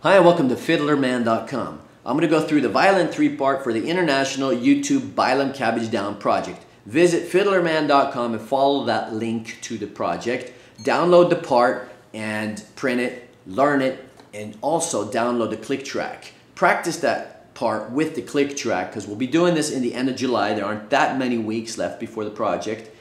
Hi and welcome to Fiddlerman.com. I'm going to go through the violin 3-part for the International YouTube Bile Cabbage Down project. Visit Fiddlerman.com and follow that link to the project. Download the part and print it, learn it, and also download the click track. Practice that part with the click track because we'll be doing this in the end of July. There aren't that many weeks left before the project.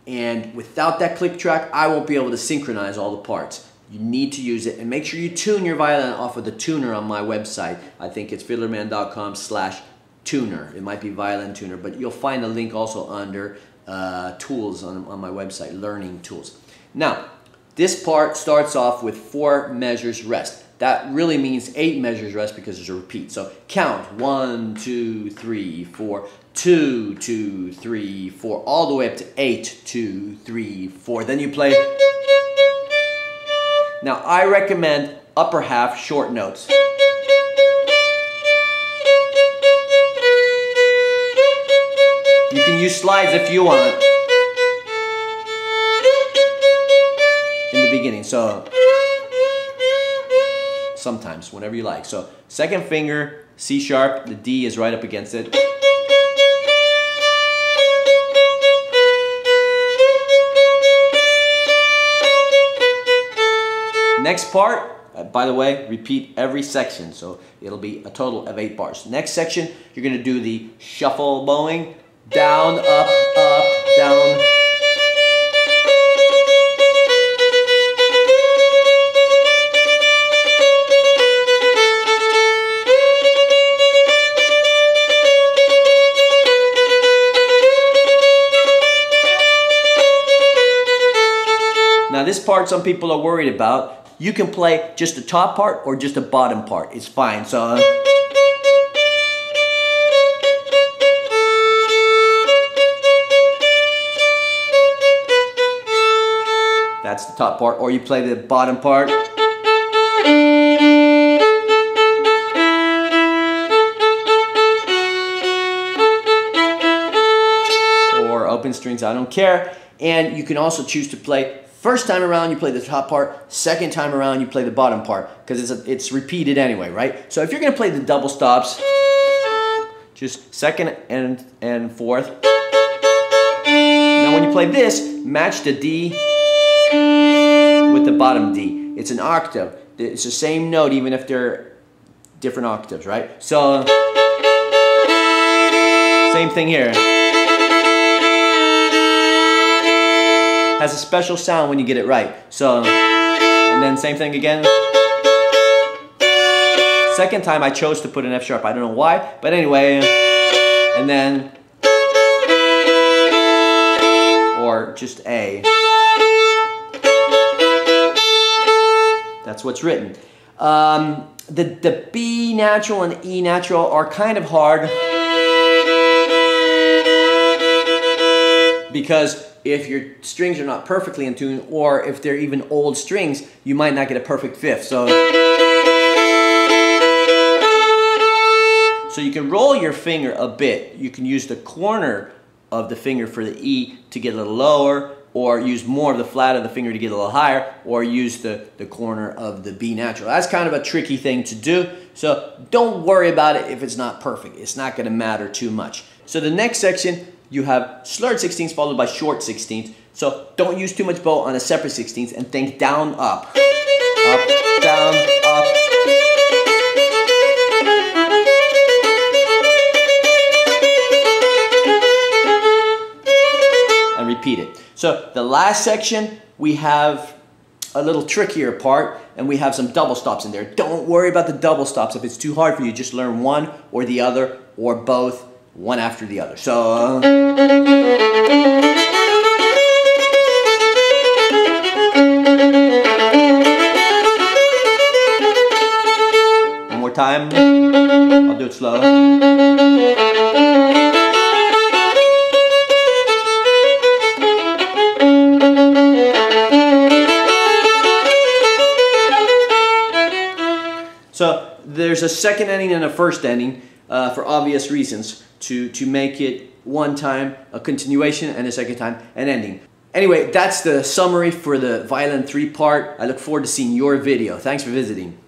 And without that click track, I won't be able to synchronize all the parts. You need to use it, and make sure you tune your violin off of the tuner on my website. I think it's fiddlerman.com/tuner. It might be violin tuner, but you'll find a link also under tools on my website, learning tools. Now, this part starts off with 4 measures rest. That really means 8 measures rest because there's a repeat. So count 1, 2, 3, 4, 2, 2, 3, 4, all the way up to 8, 2, 3, 4. Then you play. Now, I recommend upper half short notes. You can use slides if you want in the beginning. So sometimes, whenever you like. So second finger, C sharp, the D is right up against it. Next part, by the way, repeat every section, so it'll be a total of 8 bars. Next section, you're going to do the shuffle bowing, down, up, down. Now this part some people are worried about. You can play just the top part or just the bottom part. It's fine. So that's the top part, or you play the bottom part. Or open strings, I don't care. And you can also choose to play first time around you play the top part, second time around you play the bottom part, because it's repeated anyway, right? So if you're going to play the double stops, just second and fourth. Now when you play this, match the D with the bottom D. It's an octave. It's the same note even if they're different octaves, right? So same thing here. Has a special sound when you get it right. So, and then same thing again. Second time I chose to put an F sharp. I don't know why, but anyway. And then, or just A. That's what's written. The B natural and E natural are kind of hard because if your strings are not perfectly in tune, or if they're even old strings, you might not get a perfect fifth. So you can roll your finger a bit. You can use the corner of the finger for the E to get a little lower, or use more of the flat of the finger to get a little higher, or use the corner of the B natural. That's kind of a tricky thing to do, so don't worry about it if it's not perfect. It's not going to matter too much. So the next section, you have slurred 16ths followed by short 16ths. So don't use too much bow on a separate 16th and think down, up. Up, down, up. And repeat it. So the last section, we have a little trickier part, and we have some double stops in there. Don't worry about the double stops. If it's too hard for you, just learn one or the other or both, one after the other. So one more time. I'll do it slow. So there's a second ending and a first ending for obvious reasons. To make it one time a continuation and a second time an ending. Anyway, that's the summary for the violin 3-part. I look forward to seeing your video. Thanks for visiting.